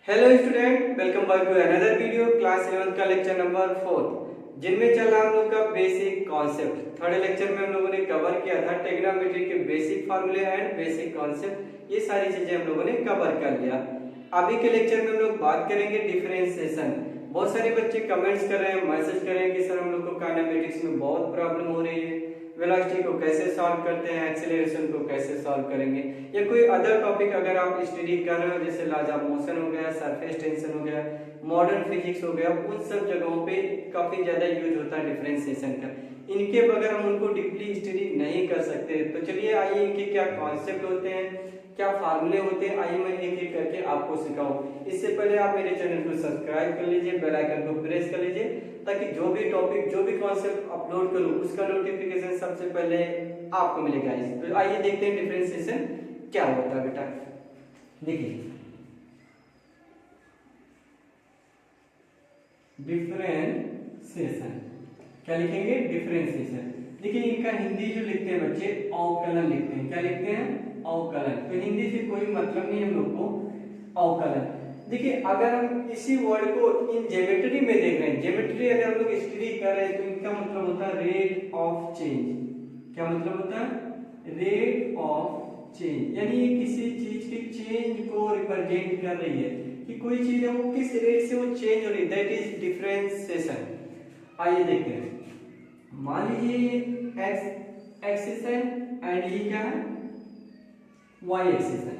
Hello student, welcome back to another video. Class 11 का lecture number 4 जिनमें चल रहा हम लोग का बेसिक कॉन्सेप्ट। थर्ड लेक्चर में हम लोगों ने कवर किया था ट्रिग्नोमेट्री के बेसिक फार्मूले एंड बेसिक कॉन्सेप्ट। ये सारी चीजें हम लोगों ने कवर कर लिया। अभी के लेक्चर में हम लोग बात करेंगे डिफरेंशिएशन। बहुत सारे बच्चे कमेंट्स कर रहे हैं, मैसेज कर रहे हैं कि सर हम लोग को काइनेमेटिक्स में बहुत प्रॉब्लम हो रही है, वेलोसिटी को कैसे सॉल्व करते हैं, एक्सेलरेशन को कैसे सॉल्व करेंगे, या कोई अदर टॉपिक अगर आप स्टडी कर रहे हो जैसे लॉज ऑफ मोशन हो गया, सरफेस टेंशन हो गया, मॉडर्न फिजिक्स हो गया, उन सब जगहों पे काफी ज्यादा यूज होता है डिफरेंशिएशन का। इनके बगैर हम उनको डीपली स्टडी नहीं कर सकते। तो चलिए आइए इनके क्या कॉन्सेप्ट होते हैं, क्या फार्मूले होते हैं, आइए मैं एक एक करके आपको सिखाऊं। इससे पहले आप मेरे चैनल को सब्सक्राइब कर लीजिए, बेल आइकन को प्रेस कर लीजिए, ताकि जो भी टॉपिक जो भी कॉन्सेप्ट अपलोड करूं उसका नोटिफिकेशन सबसे पहले आपको मिलेगा। तो आइए देखते हैं डिफरेंशिएशन क्या होता है बेटा। देखिए डिफरेंशिएशन क्या लिखेंगे, डिफरेंशिएशन। देखिए इनका हिंदी जो लिखते हैं बच्चे अवकलन लिखते हैं। क्या लिखते हैं, अवकलन। तो हिंदी से कोई मतलब नहीं हम लोग को अवकलन। देखिए अगर हम इसी वर्ड को इन ज्योमेट्री में देख रहे हैं, ज्योमेट्री अगर हम लोग स्टडी कर रहे हैं तो इनका मतलब होता है रेट ऑफ चेंज। क्या मतलब होता है, रेट ऑफ चेंज, यानी ये किसी चीज के चेंज को रिप्रेजेंट कर रही है कि कोई चीज है वो किस रेट से वो चेंज हो रही है, दैट इज डिफरेंशिएशन। आइए देखते हैं। मान लीजिए ये एक्स एक्सिस है एंड ये क्या है, वाई एक्सिस है।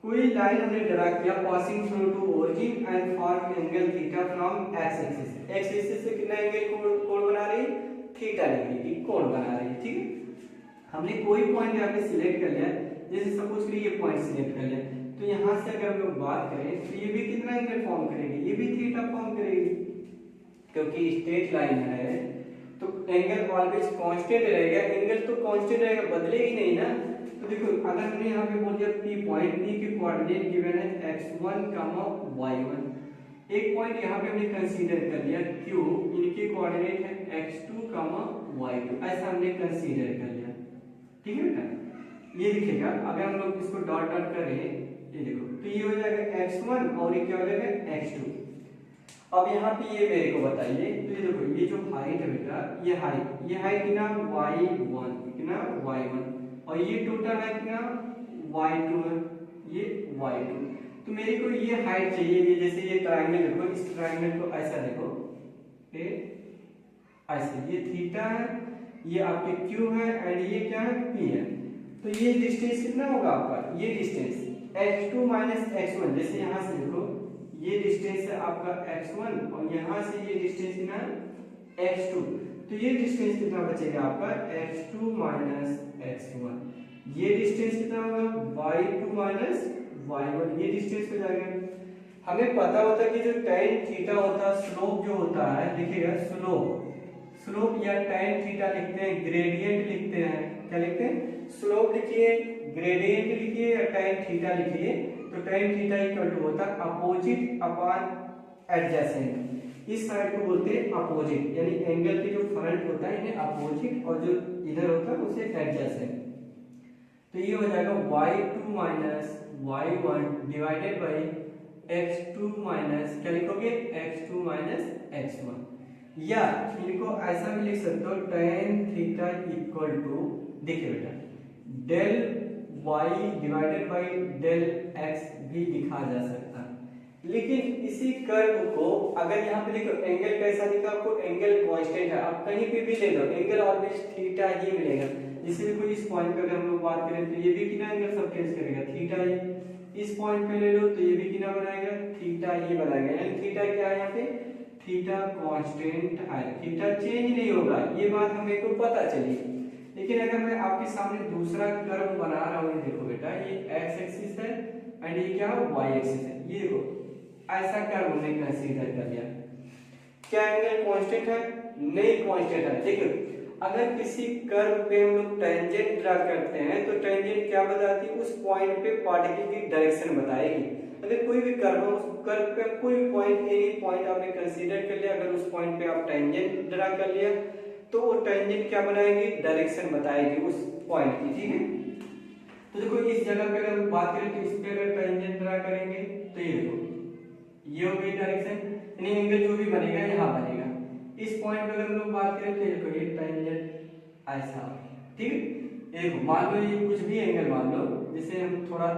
कोई लाइन हमने ड्रा किया passing through to origin and form angle theta from X axis. X axis से कितना एंगल कोण बना रही है, थीटा डिग्री की कोण बना रही है। ठीक है, हमने कोई पॉइंट यहाँ पे सिलेक्ट कर लिया, जैसे सपोज करिए ये पॉइंट सिलेक्ट कर लिया, तो यहाँ से अगर हम लोग बात करें तो ये भी कितना एंगल फॉर्म करेगी, ये भी थीटा फॉर्म करेगी, क्योंकि स्ट्रेट लाइन है तो एंगल ऑलवेज कांस्टेंट रहेगा। एंगल तो कांस्टेंट रहेगा, बदलेगी नहीं ना। तो देखो अगर हमने यहाँ पे बोल दिया P पॉइंट, P के कोऑर्डिनेट गिवन है x1, y1। एक पॉइंट यहाँ पे हमने कंसीडर कर लिया Q, इनके कोऑर्डिनेट है x2, y2, ऐसा हमने कंसीडर कर लिया। ठीक है बेटा, ये दिखेगा अगर हम लोग इसको डॉट डॉट करें, ये देखो तो ये हो जाएगा x1 और ये क्या हो जाएगा x2। अब यहाँ पे ये मेरे को बताइए, तो ये देखो ये जो हाइट है बेटा, ये हाइट कितना y1, कितना y1, और ये टोटल है कितना y2 है, ये y2। तो मेरे को ये हाइट चाहिए, ये जैसे ये ट्रायंगल देखो, इस ट्रायंगल को ऐसा देखो, ऐसे ये थीटा है, ये आपके q है एंड ये क्या है p है। तो ये डिस्टेंस कितना होगा आपका, ये डिस्टेंस x2 माइनस x1, जैसे यहाँ से देखो ये डिस्टेंस है आपका x1 और यहाँ से ये डिस्टेंस कितना है x2। तो ये डिस्टेंस कितना बचेगा आपका x2 माइनस x1। ये डिस्टेंस कितना होगा y2 माइनस y1, ये डिस्टेंस हो जाएगा। हमें पता होता है कि जो tan थीटा होता है, स्लोप जो होता है, देखिएगा स्लोप या tan थीटा लिखते हैं, ग्रेडियंट लिखते हैं। क्या लिखते हैं, स्लोप लिखिए, ग्रेडियंट लिखिए या tan थीटा लिखिए। तो tan थीटा इक्वल टू होता है अपोजिट अपॉन एडजेसेंट। इस साइड को बोलते हैं अपोजिट, यानी एंगल के जो फ्रंट होता है इन्हें अपोजिट और जो इधर होता है उसे एडजेसेंट। तो ये हो जाएगा y2 minus y1 divided by x2 minus, क्या लिखोगे, x2 माइनस x1। या इनको ऐसा भी लिख सकते हो tan थीटा इक्वल टू, देखिए बेटा del y divided by del x भी लिखा जा सकता है। लेकिन इसी कर्व को अगर यहाँ पे देखो एंगल कैसा दिखा आपको, एंगल कांस्टेंट है, आप कहीं पे भी ले लो एंगल ऑलवेज थीटा ही मिलेगा। जैसे भी कोई इस पॉइंट पे अगर हम लोग बात करें तो ये भी कितना एंगल सबटेंस करेगा, थीटा ही। इस पॉइंट पे ले लो तो ये भी कितना बनाएगा, थीटा ही बनाएगा। यानी थीटा क्या है यहाँ पे, थीटा कांस्टेंट है, थीटा चेंज नहीं होगा, ये बात हमें को पता चली। लेकिन अगर मैं आपके सामने दूसरा कर्व बना रहा हूँ, देखो बेटा ये x एक्सिस है एंड ये क्या है y एक्सिस है, ये देखो ऐसा कर्व हमने कंसीडर कर लिया। क्या एंगल कांस्टेंट है, नहीं कांस्टेंट है। देखो अगर किसी कर्व पे हम लोग टेंजेंट ड्रा करते हैं तो टेंजेंट क्या बताती है, उस पॉइंट पे पार्टिकल की डायरेक्शन बताएगी। अगर कोई भी कर्व हो, उस कर्व पे कोई भी पॉइंट, एनी पॉइंट आपने कंसीडर कर लिया, अगर उस पॉइंट पे आप टेंजेंट ड्रा कर लिया तो वो टेंजेंट क्या बनाएगी, डायरेक्शन बताएगी उस पॉइंट की। ठीक है, तो देखो इस जगह पे अगर बात करें तो इस पे अगर टेंजेंट ड्रा करेंगे तो ये देखो ये हो गई डायरेक्शन, यानी एंगल जो भी बनेगा यहाँ बनेगा। इस पॉइंट पे अगर हम लोग बात करें तो देखो ये टेंजेंट ऐसा, ठीक है। देखो मान लो ये कुछ भी एंगल मान लो, जैसे हम थोड़ा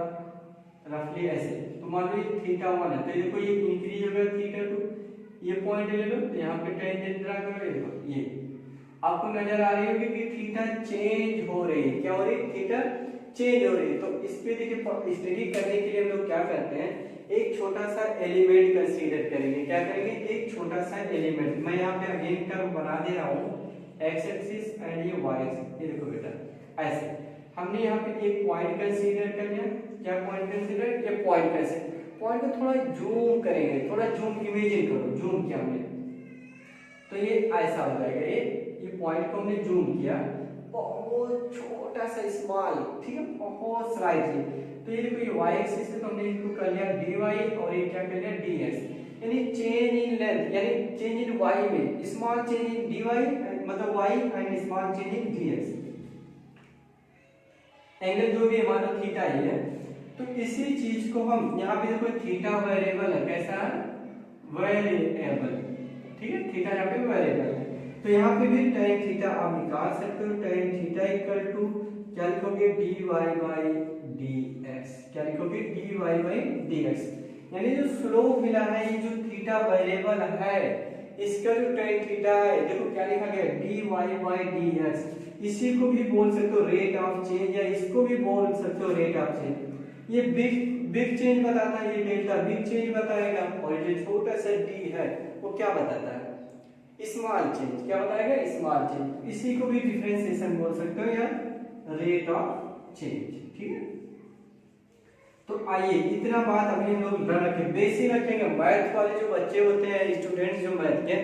रफली ऐसे, तो मान लो ये थीटा 1 है, तो देखो ये इंक्रीज होगा थीटा 2, ये पॉइंट ले लो, तो यहाँ पे टेंजेंट ड्रा करो, देखो ये आपको नजर आ रही होगी कि थीटा चेंज हो रही है, क्या हो रही है, थीटा चेंज हो रही है। तो इस पे देखिए स्टडी करने के लिए हम लोग क्या करते हैं, एक छोटा सा एलिमेंट कंसीडर करेंगे, क्या करेंगे, एक छोटा सा एलिमेंट। मैं यहाँ पे अगेन कर्व बना दे रहा हूँ, एक्स एक्सिस एंड ये वाई एक्सिस, ये देखो बेटा ऐसे हमने यहाँ पे एक पॉइंट कंसीडर कर लिया, क्या पॉइंट कंसीडर, ये पॉइंट कंसीडर, पॉइंट को थोड़ा जूम करेंगे, थोड़ा जूम इमेजिन करो, जूम किया हमने तो ये ऐसा हो जाएगा, ये पॉइंट को हमने जूम किया, बहुत छोटा सा स्मॉल, ठीक है, बहुत स्लाइटली। तो ये देखो ये y एक्सिस है, तो हमने इसको कर लिया dy और ये क्या कर लिया dx, यानी चेंज इन लेंथ, यानी चेंज इन y में, स्मॉल चेंज इन dy मतलब y and small change in dx। Angle जो भी हमारा थीटा ही है, तो इसी चीज को हम यहाँ पे देखो थीटा वेरिएबल है, कैसा वेरिएबल, ठीक है, थीटा यहाँ पे वेरिएबल है, तो यहाँ पे भी tan थीटा आप निकाल सकते हो, tan थीटा इक्वल टू क्या लिखोगे, dy बाई dx, क्या लिखोगे, dy बाई dx, यानी जो स्लोप मिला है, ये जो थीटा वेरिएबल है, इसका जो tan थीटा है, देखो क्या लिखा गया, dy बाई dx, इसी को भी बोल सकते हो रेट ऑफ चेंज, या इसको भी बोल सकते हो रेट ऑफ चेंज। ये बिग चेंज बताता है, ये डेल्टा बिग चेंज बताएगा, और ये छोटा सा d है वो क्या बताता है, स्मॉल चेंज, क्या बताएगा, स्मॉल चेंज। इसी को भी डिफरेंशिएशन बोल सकते हो या रेट ऑफ चेंज, ठीक है। तो आइए इतना बात अभी हम लोग रखें, बेसिक रखेंगे। मैथ वाले जो बच्चे होते हैं, स्टूडेंट्स जो मैथ के,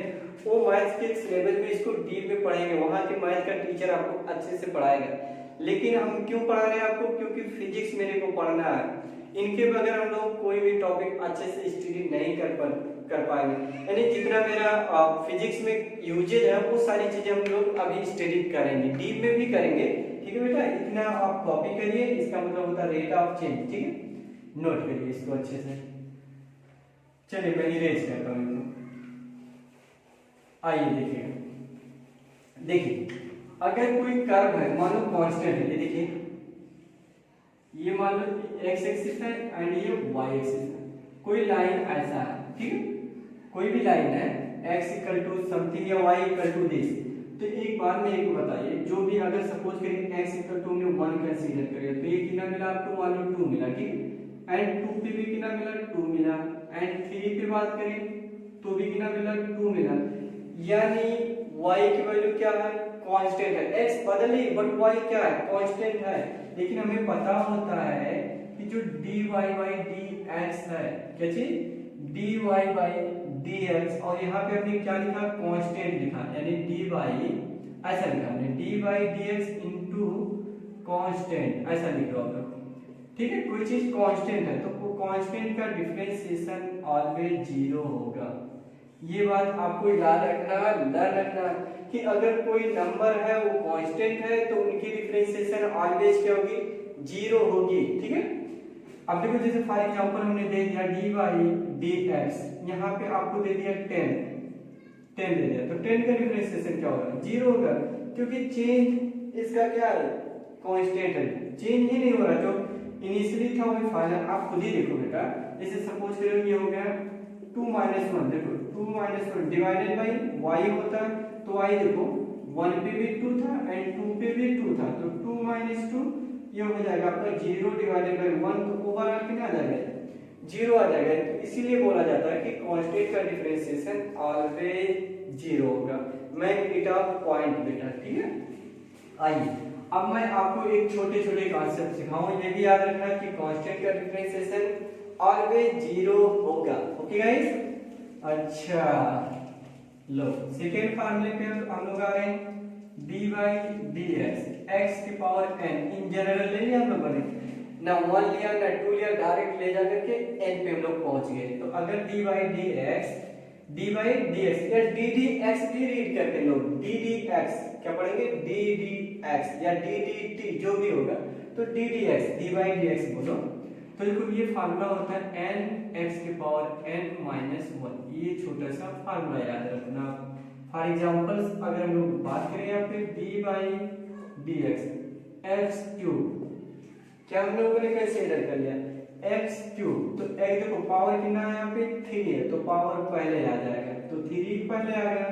वो मैथ के सिलेबस में इसको डीप में पढ़ेंगे, वहां के मैथ का टीचर आपको अच्छे से पढ़ाएगा। लेकिन हम क्यों पढ़ा रहे हैं आपको, क्योंकि फिजिक्स मेरे को पढ़ना है, इनके बगैर हम लोग कोई भी टॉपिक अच्छे से स्टडी नहीं कर पाएंगे। यानी जितना मेरा फिजिक्स में यूजेज है, वो सारी चीजें हम लोग अभी स्टडी करेंगे, डीप में भी करेंगे, ठीक है बेटा। इतना आप कॉपी करिए, इसका मतलब होता है रेट ऑफ चेंज, ठीक है, नोट करिए इसको अच्छे से। चलिए मैं इरेज करता हूँ इनको। आइए देखिए अगर कोई कर्व है, मान लो कांस्टेंट है, ये देखिए ये मान लो एक्स एक्सिस है एंड ये वाई एक्सिस है, कोई लाइन ऐसा है, ठीक है, कोई भी लाइन है, x इक्वल टू समथिंग या y इक्वल टू दिस। तो एक बात मेरे को बताइए, जो भी अगर सपोज करें x इक्वल टू हमने 1 कंसीडर करें, तो ये कितना मिला आपको, मान लो 2 मिला, ठीक है, एंड 2 पे भी कितना मिला, 2 मिला, एंड 3 पे बात करें तो भी कितना मिला, 2 मिला, यानी y की वैल्यू क्या है, कांस्टेंट है, x बदली बट y क्या है, कांस्टेंट है। लेकिन हमें पता होता है कि जो dy बाई dx है, क्या चीज, dy बाई dx, और यहाँ पे हमने क्या लिखा, कांस्टेंट लिखा, यानी dy बाई, ऐसा लिखा हमने dy by dx into constant, ऐसा लिख रहा होगा, ठीक है। कोई चीज कांस्टेंट है तो वो कांस्टेंट का डिफरेंशिएशन ऑलवेज 0 होगा। ये बात आपको याद रखना कि अगर कोई नंबर है वो कांस्टेंट है तो उनकी डिफरेंशिएशन ऑलवेज क्या होगी, 0 होगी, ठीक है। अब देखो जैसे फॉर एग्जांपल हमने दे दिया dy बाई dx, यहाँ पे आपको दे दिया 10 दे दिया, तो 10 का डिफरेंशिएशन क्या होगा, 0 होगा, क्योंकि चेंज इसका क्या है, कांस्टेंट है, चेंज ही नहीं हो रहा, जो इनिशियली था वही फाइनल। आप खुद ही देखो बेटा, जैसे सपोज करो ये हो गया 2 - 1, देखो 2 - 1 डिवाइडेड बाई y होता है, तो y देखो 1 पे भी 2 था एंड 2 पे भी 2 था, तो 2 - 2 ये हो जाएगा आपका 0 डिवाइडेड बाई 1, तो ओवरऑल कितना आ जाएगा, 0 आ जाएगा। तो इसीलिए बोला जाता है कि कांस्टेंट का डिफरेंशिएशन ऑलवेज 0 होगा। मैं इट ऑफ पॉइंट बेटा, ठीक है। आइए अब मैं आपको एक छोटे कॉन्सेप्ट सिखाऊं, ये भी याद रखना कि कांस्टेंट का डिफरेंशिएशन ऑलवेज 0 होगा, ओके गाइस। अच्छा लो सेकेंड फार्मूले पे हम लोग आ रहे हैं, dy बाई dx x की पावर n, इन जनरल ले लिया हम लोगों ने, ना 1 लिया ना 2 लिया, डायरेक्ट ले जा करके n पे हम लोग पहुंच गए। तो अगर dy बाई dx या ddx भी रीड करते हैं लोग, ddx क्या पढ़ेंगे, ddx या ddt जो भी होगा, तो ddx dy बाई dx बोलो। तो देखो ये फार्मूला होता है n x की पावर n माइनस 1। ये छोटा सा फार्मूला याद रखना। फॉर एग्जाम्पल्स अगर हम लोग बात करें यहाँ पे D by D X cube, क्या हम लोगों ने कंसीडर कर लिया एक्स क्यूब, तो एक देखो पावर कितना है यहाँ पे 3 है, तो पावर पहले आ जाएगा, तो 3 पहले आ गया।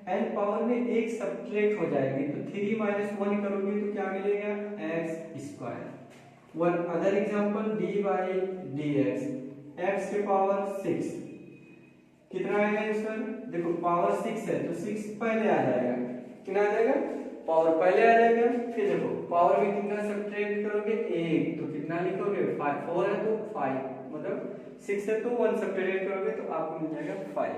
एन पावर में एक सब्ट्रैक्ट हो जाएगी, तो 3 माइनस 1 करोगे तो क्या मिलेगा x square. One other example D by D X के पावर 6 कितना आएगा आंसर, देखो पावर 6 है तो 6 पहले आ जाएगा, कितना आ जाएगा पावर पहले आ जाएगा। फिर देखो पावर में कितना सब्ट्रैक्ट करोगे 1, तो कितना लिखोगे 5, 4 है तो 5, मतलब 6 है तो 1 सब्ट्रैक्ट करोगे तो आपको मिल जाएगा 5।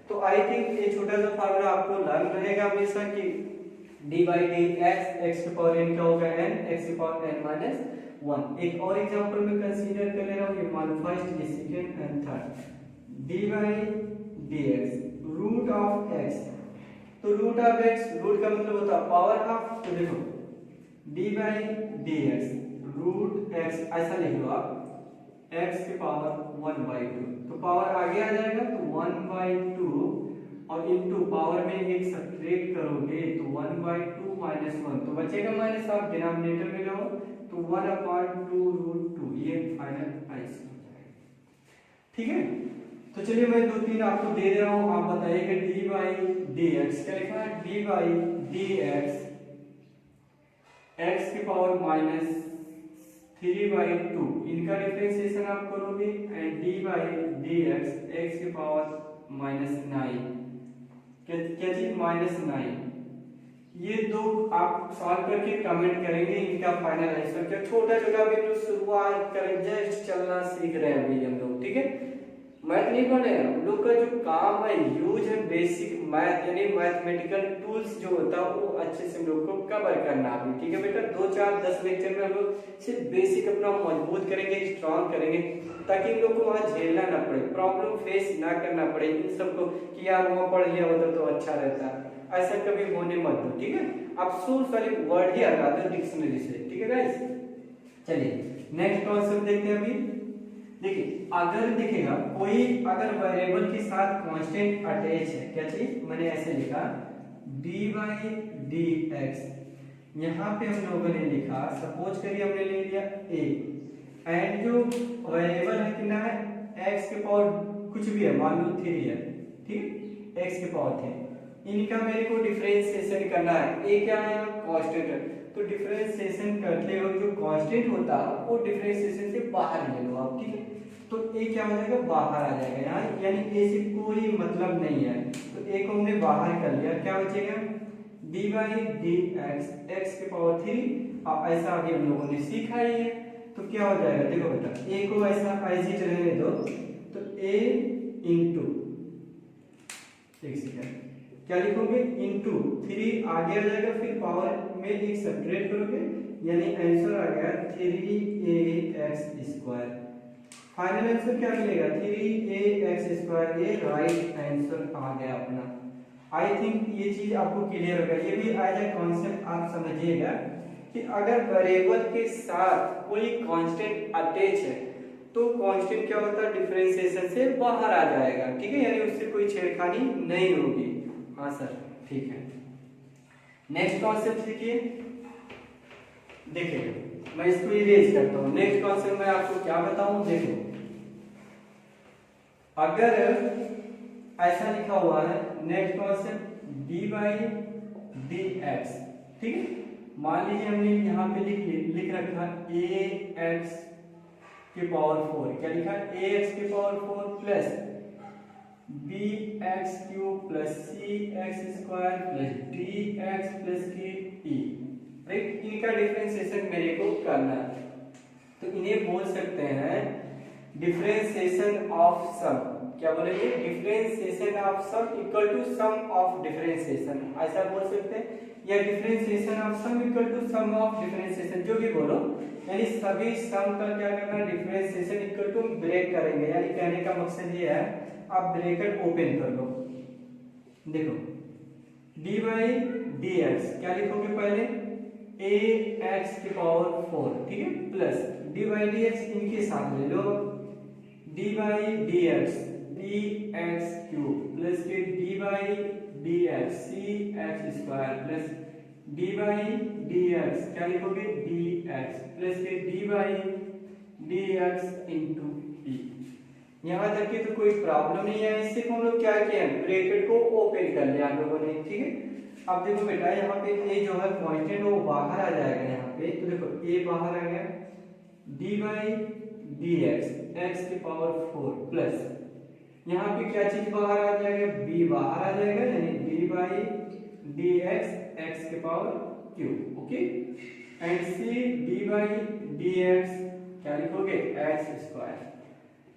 तो आई थिंक ये छोटा सा फार्मूला आपको लर्न रहेगा हमेशा कि डी बाई डी एक्स के पावर n क्या होगा n, एक्स के पावर n माइनस 1। एक और एग्जांपल में कंसीडर कर ले रहा हूँ, ये मान फर्स्ट, ये second and third. D by D X root of X, तो रूट ऑफ एक्स, रूट का मतलब होता है पावर हाफ, तो देखो D by D X root X ऐसा लिख लो आप, x की पावर 1/2, तो पावर आगे आ जाएगा तो 1/2 और इनटू पावर में एक सब्ट्रैक्ट करोगे तो 1/2 माइनस 1, तो बचेगा माइनस, आप डिनोमिनेटर में लाओ तो 1/2√2, ये फाइनल आंसर हो जाएगा। ठीक है, तो चलिए मैं 2-3 आपको दे दे रहा हूं, आप बताइएगा डी बाई डी एक्स क्या लिखा है, D by D x x की पावर माइनस 3/2, इनका डिफरेंशिएशन आप करोगे and D by D x x की पावर माइनस 9, क्या चीज माइनस 9, ये दो आप सॉल्व करके कमेंट करेंगे इनका फाइनल आंसर क्या। छोटा छोटा भी तो शुरुआत करें, जस्ट चलना सीख रहे हैं अभी हम लोग, ठीक है, मैथ नहीं पढ़ रहे हैं हम लोग का जो काम है यूज है बेसिक मैथ, यानी मैथमेटिकल टूल्स जो होता है वो अच्छे से हम लोग को कवर करना है, ठीक है बेटा। 2-4-10 लेक्चर में हम लोग सिर्फ बेसिक अपना मजबूत करेंगे, स्ट्रॉन्ग करेंगे, ताकि इन लोग को वहाँ झेलना ना पड़े, प्रॉब्लम फेस ना करना पड़े इन सबको कि यार वहाँ पढ़ लिया होता तो अच्छा रहता, ऐसा कभी होने मत दो, ठीक है। आप सोर्स वाले वर्ड ही हटा दो डिक्शनरी से, ठीक है गाइस। चलिए नेक्स्ट कॉन्सेप्ट देखते हैं अभी। देखिए अगर दिखेगा कोई अगर वेरिएबल के साथ कांस्टेंट अटैच है, क्या चीज, मैंने ऐसे लिखा डी बाई डी एक्स, यहाँ पे हम लोगों ने लिखा सपोज करिए हमने ले लिया a एंड जो वेरिएबल है कितना है x के पावर कुछ भी है, मान लो 3 है, ठीक, x के पावर 3, इनका मेरे को डिफरेंशिएशन करना है, a क्या है कांस्टेंट है, तो डिफरेंशिएशन करते हुए जो कांस्टेंट होता है वो डिफरेंशिएशन से बाहर ले लो आप, ठीक है, तो a क्या हो जाएगा बाहर आ जाएगा यहाँ, यानी a से कोई मतलब नहीं है, तो a को हमने बाहर कर लिया, क्या बचेगा D by D x x के पावर 3, अब ऐसा अभी हम लोगों ने सीखा ही है, तो क्या हो जाएगा देखो बेटा, a को ऐसा एज इट रहने दो, तो a इंटू, एक सेकंड क्या लिखोगे इंटू 3 आगे आ जाएगा, फिर पावर में एक सब्ट्रैक्ट करोगे, यानी आंसर आ गया 3ax²। फाइनल आंसर क्या मिलेगा 3ax², ये राइट आंसर आ गया अपना। आई थिंक ये चीज आपको क्लियर होगा, ये भी एज ए कॉन्सेप्ट आप समझिएगा कि अगर वेरिएबल के साथ कोई कांस्टेंट अटैच है तो कांस्टेंट क्या होता है डिफरेंशिएशन से बाहर आ जाएगा, ठीक है, यानी उससे कोई छेड़खानी नहीं होगी। हाँ सर ठीक है, नेक्स्ट कॉन्सेप्ट सीखिए। देखिए मैं इसको इरेज करता हूँ, नेक्स्ट कॉन्सेप्ट में आपको क्या बताऊं, देखो अगर ऐसा लिखा हुआ है next concept D by D X, ठीक है, मान लीजिए हमने यहाँ पे लिख रखा ए एक्स के पावर 4, क्या लिखा है ए एक्स के power 4 plus B X cube plus C X square plus D X plus के ई, राइट, इनका डिफरेंशिएशन मेरे को करना है, तो इन्हें बोल सकते हैं डिफरेंशिएशन ऑफ सम, क्या बोलेंगे differentiation of sum equal to sum of differentiation, ऐसा बोल सकते हैं, या differentiation of sum equal to sum of differentiation, जो भी बोलो, यानी सभी सम का क्या करना डिफरेंशिएशन इक्वल टू ब्रेक करेंगे, यानी कहने का मकसद ये है आप ब्रैकेट ओपन कर लो, देखो डी बाई डी एक्स क्या लिखोगे पहले ए एक्स की पावर 4, ठीक है, plus D by D X इनके साथ ले लो D by D X cube plus के D by D X C X square plus D by D X क्या लिखोगे डी एक्स प्लस के D by D X into e. यहाँ तक की तो कोई प्रॉब्लम नहीं है, इससे हम लोग क्या किया ब्रैकेट को ओपन कर लिया हम लोगों ने, ठीक है। अब देखो बेटा यहाँ पे ए जो है कांस्टेंट वो बाहर आ जाएगा यहाँ पे, तो देखो ए बाहर आ गया डी बाई डी एक्स की पावर 4 प्लस यहाँ पे क्या चीज बाहर आ जाएगा बी बाहर आ जाएगा यानी डी बाई डी एक्स के power cube, okay. And see D by D X क्या लिखोगे एक्स स्क्वायर,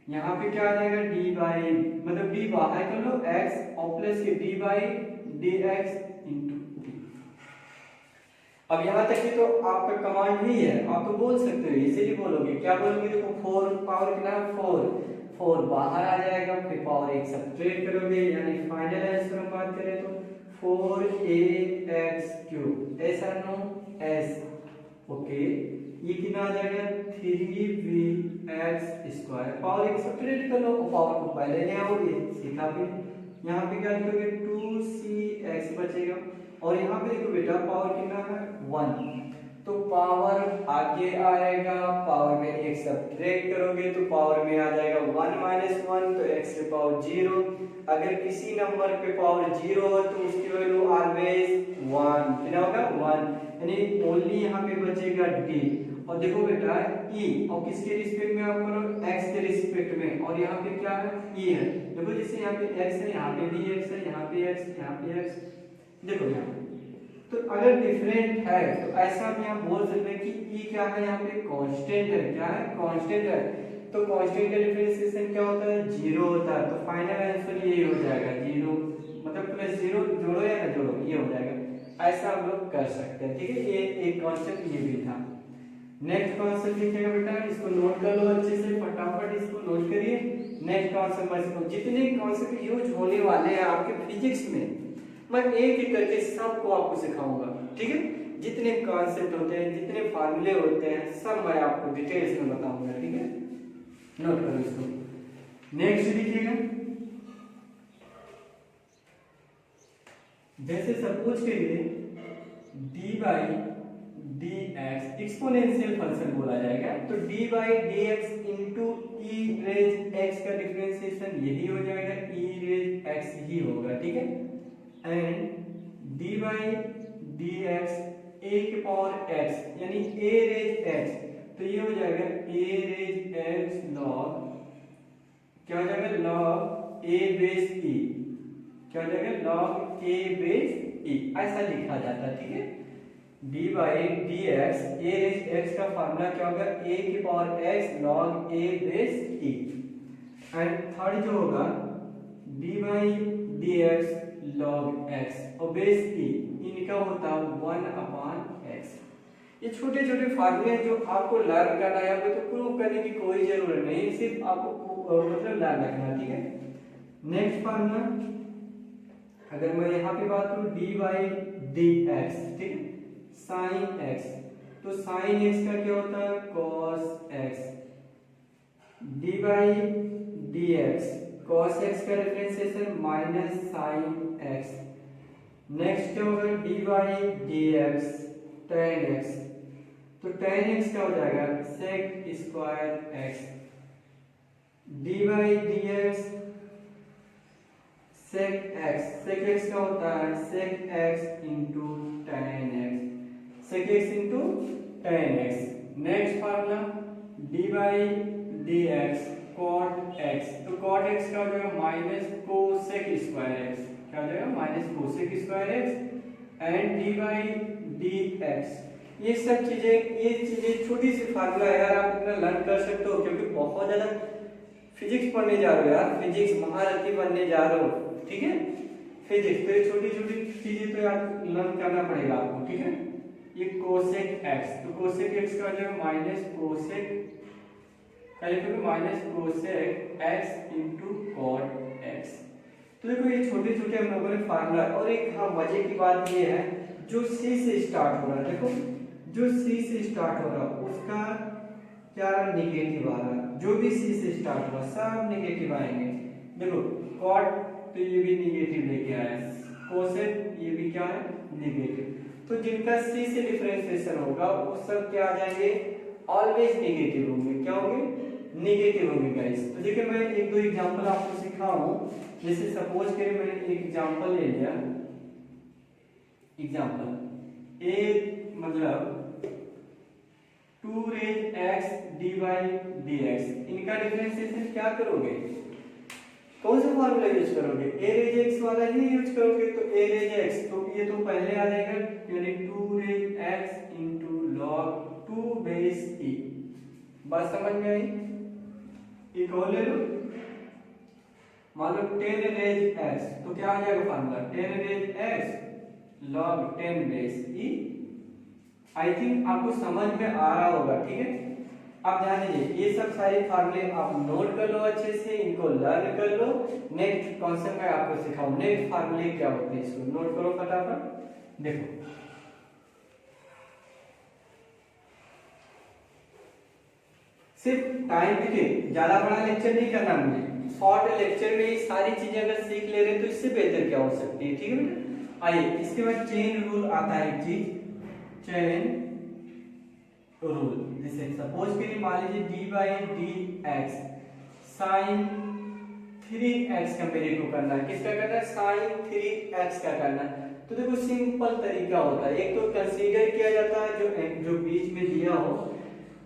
यहाँ पे क्या आ जाएगा डी बाई मतलब डी बाहर कर लो एक्स और प्लस के D by D X into D. अब यहाँ तक की तो आपका कमांड ही है, आप तो बोल सकते हो इजीली बोलोगे, क्या बोलोगे देखो 4 पावर कितना 4 बाहर आ जाएगा फिर पावर 1 सब्ट्रैक्ट करोगे यानी फाइनल आंसर हम बात करें तो 4ax क्यूब ऐसा नो एस, ओके। ये कितना आ जाएगा 3bx स्क्वायर पावर 1 सब्ट्रैक्ट कर लो और पावर को पहले ले आओगे सीखा भी। यहाँ पे क्या लिखोगे 2cx बचेगा और यहाँ पे देखो बेटा पावर कितना है 1, तो पावर आगे आएगा पावर में 1 सब्ट्रैक्ट करोगे तो पावर में आ जाएगा 1 माइनस 1 तो x की पावर 0। अगर किसी नंबर पे पावर 0 हो तो उसकी वैल्यू ऑलवेज 1, कितना होगा 1 यानी ओनली यहाँ पे बचेगा d। और देखो बेटा e और किसके रिस्पेक्ट में आप करो x के रिस्पेक्ट में और यहाँ पे क्या है e है, देखो जैसे यहाँ पे x है यहाँ पे dx है यहाँ पे x यहाँ पे x, देखो यहाँ तो अगर डिफरेंट है तो ऐसा भी आप बोल सकते हैं कि e क्या है यहाँ पे कांस्टेंट है, क्या है कांस्टेंट है, तो कांस्टेंट का डिफरेंशिएशन क्या होता है 0 होता है, तो फाइनल आंसर ये हो जाएगा 0 मतलब प्लस 0 जोड़ो या ना जोड़ो ये हो जाएगा, ऐसा हम लोग कर सकते हैं, ठीक है। ये एक कॉन्सेप्ट ये भी था। नेक्स्ट कॉन्सेप्ट लिखिएगा बेटा, इसको नोट कर लो अच्छे से, फटाफट इसको नोट करिए। नेक्स्ट कॉन्सेप्ट जितने कॉन्सेप्ट यूज होने वाले हैं आपके फिजिक्स में मैं एक एक करके सबको आपको सिखाऊंगा, ठीक है। जितने कॉन्सेप्ट होते हैं जितने फार्मूले होते हैं सब मैं आपको डिटेल्स में बताऊंगा, ठीक है। नोट करो इसको। नेक्स्ट लिखिएगा, जैसे सपोज के लिए D by D x exponential function बोला जाएगा तो D by D X into e raise X का डिफरेंशिएशन यही हो जाएगा ई रेज एक्स ही होगा, ठीक है। And D by D X A के पावर एक्स यानी ए रेज एक्स तो ये हो जाएगा ए रेज एक्स लॉग क्या हो जाएगा लॉग ए बेस ई, क्या हो जाएगा लॉग ए बेस ई, ऐसा लिखा जाता है, ठीक है। D by D X A raise X का फार्मूला क्या होगा ए की power x log A base E. And third जो होगा D by D x log x और बेस ई, इनका होता है 1/x। ये छोटे छोटे फार्मूले जो आपको लर्न करना है, आपको तो प्रूव करने की कोई जरूरत नहीं, सिर्फ आपको मतलब लर्न रखना, ठीक है। नेक्स्ट फार्मूला अगर मैं यहाँ पे बात करूँ डी बाई डी एक्स, ठीक है, साइन एक्स तो साइन एक्स का क्या होता है cos X, D by D X cos X का differentiation minus sine X. Next क्या होगा D by D X tan X तो टेन एक्स क्या हो जाएगा sec square X, D by D X sec X का होता है sec X into tan X, sec X into tan X. Next formula D by D X cot X तो cot x का हो जाएगा माइनस कोसेक स्क्वायर एक्स, क्या हो जाएगा minus cosec square x. And D by D x ये सब चीजें ये चीजें छोटी सी फार्मूला है यार, आप इतना लर्न कर सकते हो क्योंकि बहुत ज्यादा फिजिक्स पढ़ने जा रहे हो यार, फिजिक्स महारथी बनने जा रहे हो, ठीक है। फिजिक्स तो ये छोटी छोटी चीजें तो यार लर्न करना पड़ेगा आपको, ठीक है। ये कोसेक एक्स तो कोसेक एक्स का हो जाएगा minus cosec minus cosec X into cot X. तो देखो ये छोटे छोटे हम लोगों ने फार्मूला। और एक हाँ मजे की बात ये है जो सी से स्टार्ट हो रहा है, देखो जो सी से स्टार्ट हो रहा है उसका क्या निगेटिव आ रहा है, जो भी सी से स्टार्ट हुआ सब नेगेटिव आएंगे। देखो कॉट तो ये भी नेगेटिव लेके आया, कोसेट ये भी क्या है नेगेटिव। तो जिनका सी से डिफरेंशिएशन होगा वो सब क्या आ जाएंगे, ऑलवेज नेगेटिव होंगे। क्या होंगे, नेगेटिव होंगे गाइस। तो देखिए मैं एक दो एग्जांपल आपको सिखाऊं। जैसे सपोज करें मैंने एक एग्जांपल ले लिया, एग्जांपल ए मतलब 2 रेज x dy dx, इनका डिफरेंशिएशन क्या करोगे, कौन सा फार्मूला यूज करोगे, ए रेज x वाला ही यूज करोगे। तो ए रेज x तो ये तो पहले आ जाएगा, यानी 2 raise x into log 2 base e। बात समझ में आई? एक और ले लो, मान लो 10 रेज x, तो क्या आ जाएगा formula 10 raise x log 10 base e। I think आपको समझ में आ रहा होगा, ठीक है। अब ध्यान दीजिए, ये सब सारे फार्मूले आप नोट कर लो अच्छे से, इनको लर्न कर लो। नेक्स्ट कॉन्सेप्ट मैं आपको सिखाऊं, नेक्स्ट फार्मूले क्या होते हैं, इसको नोट करो फटाफट। देखो सिर्फ टाइम देखिए, ज्यादा बड़ा लेक्चर नहीं करना मुझे, शॉर्ट लेक्चर में ये सारी चीजें अगर सीख ले रहे हैं तो इससे बेहतर क्या हो सकती है, ठीक है बेटा। आइए इसके बाद चेन रूल आता है, एक चीज चेन रूल। जैसे सपोज करिए मान लीजिए D by D X sine 3x का मेरे को करना है, किसका करना है, साइन 3x का करना है। तो देखो सिंपल तरीका होता है, एक तो कंसीडर किया जाता है जो बीच में दिया हो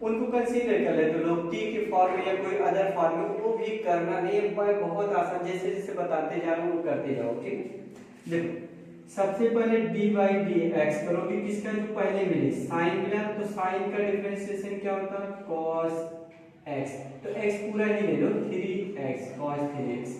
उनको कंसीडर कर ले, तो लोग टी के फॉर्म में या कोई अदर फॉर्म में, वो भी करना नहीं है, बहुत आसान, जैसे जैसे बताते जा रहे हो वो करते जाओ, ठीक। देखो सबसे पहले डी बाई डी एक्स करोगे, किसका जो पहले मिले साइन मिला, तो साइन का डिफरेंशिएशन क्या होता है cos x, तो x पूरा ही ले लो 3x cos 3x।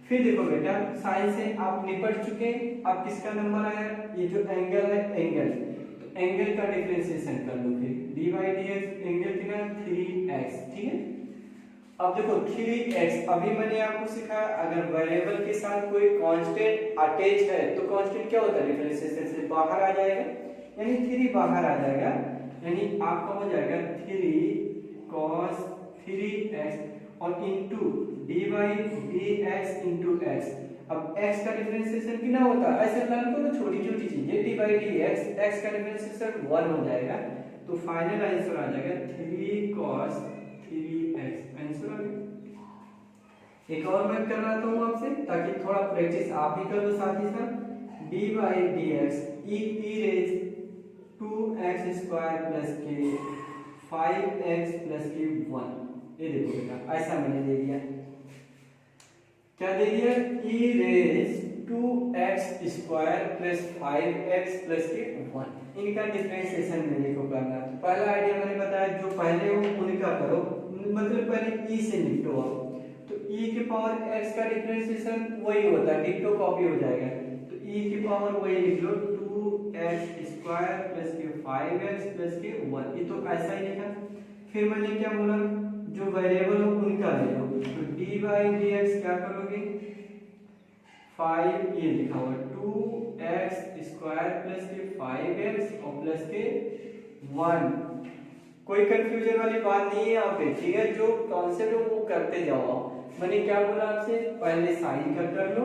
फिर देखो बेटा साइन से आप निपट चुके, अब किसका नंबर आया, ये जो एंगल है एंगल, तो एंगल का डिफरेंशिएशन कर लो, फिर D by D x angle कितना 3x, ठीक है। अब देखो 3x, अभी मैंने आपको सिखाया अगर वेरिएबल के साथ कोई कांस्टेंट अटैच है तो कांस्टेंट क्या होता है, डिफरेंशिएशन से बाहर आ जाएगा, यानी 3 बाहर आ जाएगा, यानी आपका हो जाएगा 3 cos 3x और into D by D X into x. अब x का डिफरेंशिएशन कितना होता है, ऐसे लर्न करो छोटी छोटी चीजें, D by D x, x का डिफरेंशिएशन 1 हो जाएगा, तो फाइनल आंसर आ जाएगा 3 cos 3x, आंसर आ गया। एक और मैं करवाता हूँ आपसे ताकि थोड़ा प्रैक्टिस आप भी कर लो साथ ही साथ, D by D X E raise 2x square plus के 5x प्लस के 1, ये देखो बेटा ऐसा मैंने दे दिया, क्या दे दिया, e raise 2x square plus 5x plus के 1, इनका डिफरेंशिएशन मेरे को करना है। पहला आइडिया मैंने बताया, जो पहले हो उनका करो, मतलब पहले ई से निपटो आप, तो ई के पावर x का डिफरेंशिएशन वही होता है, डिट्टो कॉपी हो जाएगा, तो ई की पावर वही लिख लो 2x स्क्वायर प्लस के 5x प्लस के 1, ये तो ऐसा ही लिखा। फिर मैंने क्या बोला, जो वेरिएबल हो उनका ले लो, तो डी बाई डी एक्स क्या करोगे 5, ये लिखा हुआ 2x स्क्वायर प्लस के 5x और प्लस के 1, कोई कंफ्यूजन वाली बात नहीं है यहाँ पे, ठीक है। जो कॉन्सेप्ट है वो करते जाओ। मैंने क्या बोला आपसे, पहले साइन का कर लो,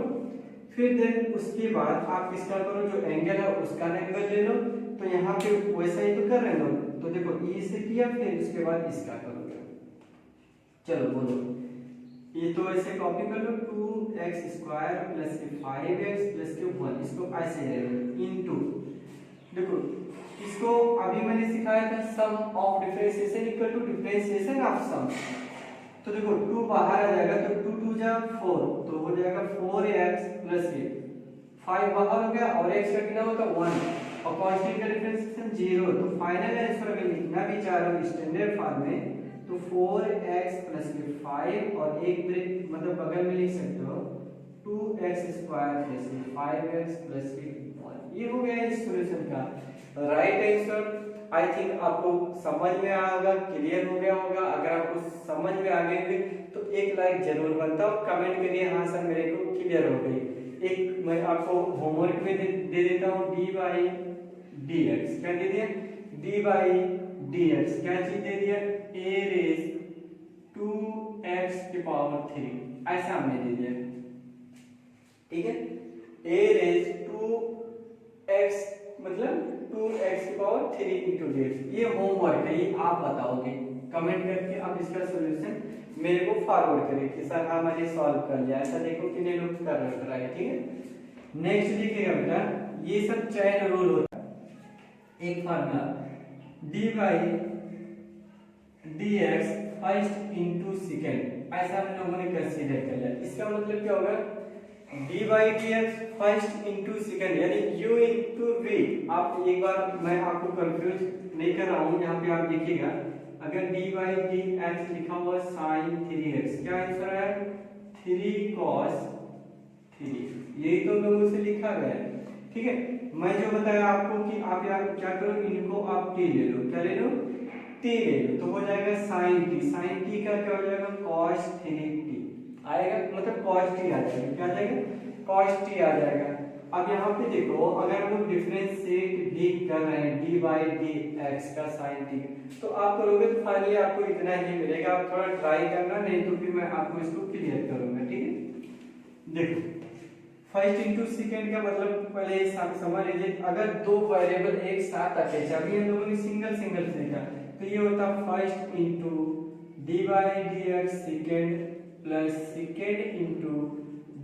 फिर देन उसके बाद आप किसका करो, जो एंगल है उसका एंगल ले लो, तो यहाँ पे वैसा ही तो कर रहे हो, तो देखो ई से किया, फिर उसके बाद इसका करोगे। चलो बोलो, ये तो ऐसे कॉपी कर लो 2x स्क्वायर प्लस के 5x प्लस के 1, इसको ऐसे ले लो इनटू, देखो इसको अभी मैंने सिखाया था sum of differentiation equal to differentiation of sum, तो देखो 2 बाहर आ जाएगा, तो 2 2 जा 4, तो हो जाएगा 4x प्लस के 5 बाहर हो गया, और x का कितना होगा 1, और कांस्टेंट का डिफरेंशिएशन 0, तो फाइनल आंसर अगर लिखना भी चाह रहे हो स्टैंडर्ड फॉर्म में तो 4x प्लस के 5 और एक ब्रेक मतलब बगल में लिख सकते हो 2x स्क्वायर प्लस के 5x प्लस के 1, ये हो गया इस सॉल्यूशन का राइट आंसर। आई थिंक आपको समझ में आया होगा, क्लियर हो गया होगा। अगर आपको समझ में आ गए तो एक लाइक जरूर बनता हो, कमेंट करिए हाँ सर मेरे को क्लियर हो गई। एक मैं आपको होमवर्क में दे देता हूँ, डी बाई डी एक्स क्या दे दिया, डी बाई डी एक्स क्या चीज दे दिया, ए रेज 2x⁻³ ऐसा हमने दे दिया, ठीक है। a रेज 2x मतलब 2x⁻³ इंटू dx। ये होमवर्क है, ये आप बताओगे कमेंट करके, आप इसका सॉल्यूशन मेरे को फॉरवर्ड करें कि सर हाँ मैंने सॉल्व कर लिया, ऐसा देखो कितने लोग कर रहे हैं, ठीक है। नेक्स्ट देखिएगा बेटा, ये सब चैन रूल होता है। एक formula d/dx first into second, ऐसा हम लोगों ने कंसीडर कर लिया। इसका मतलब क्या होगा, d/dx फर्स्ट इंटू सेकेंड यानी u इंटू v। आप एक बार, मैं आपको कंफ्यूज नहीं कर रहा हूँ, यहाँ पे आप देखिएगा, अगर d/dx लिखा हुआ sin 3x, क्या आंसर है 3 cos 3, यही तो लोगों से लिखा गया है, ठीक है। मैं जो बताया आपको कि आप यहाँ क्या करो, इनको आप t ले लो, क्या ले लो, t ले लो, तो हो जाएगा sin t। sin t का क्या हो जाएगा cos 3t आएगा, मतलब cos t आ जाएगा, क्या आ जाएगा cos t आ जाएगा। अब यहाँ पे देखो, अगर हम लोग डिफरेंशिएट भी कर रहे हैं d/dx का sin t, तो आप करोगे तो फाइनली आपको इतना ही मिलेगा। आप थोड़ा ट्राई करना, नहीं तो फिर मैं आपको इसको क्लियर करूंगा, ठीक है। देखो फर्स्ट इंटू सेकेंड का मतलब पहले समझ लीजिए, अगर दो वेरिएबल एक साथ आते हैं, अभी हम लोगों ने सिंगल सिंगल सीखा, तो ये होता first into d/dx second plus second into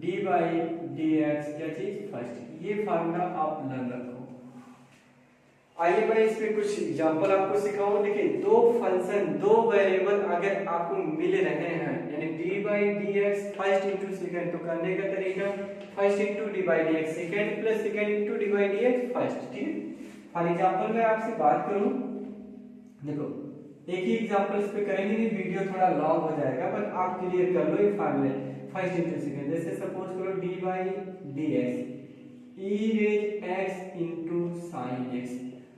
d/dx क्या चीज फर्स्ट। ये फार्मूला आप लर्न रखो। आइए मैं इस पे कुछ एग्जांपल आपको सिखाऊं। देखिए, दो फंक्शन, दो वेरिएबल अगर आपको मिल रहे हैं, यानी d/dx फर्स्ट इंटू सेकेंड, तो करने का तरीका first into d/dx second plus second into d/dx first, ठीक है। फॉर एग्जांपल मैं आपसे बात करूं, देखो एक ही एग्जांपल्स पे करेंगे, नहीं वीडियो थोड़ा लॉन्ग हो जाएगा, पर आप क्लियर कर लो ये फार्मूले फर्स्ट इंटू सेकेंड। जैसे सपोज करो d/dx e raise x into sine x।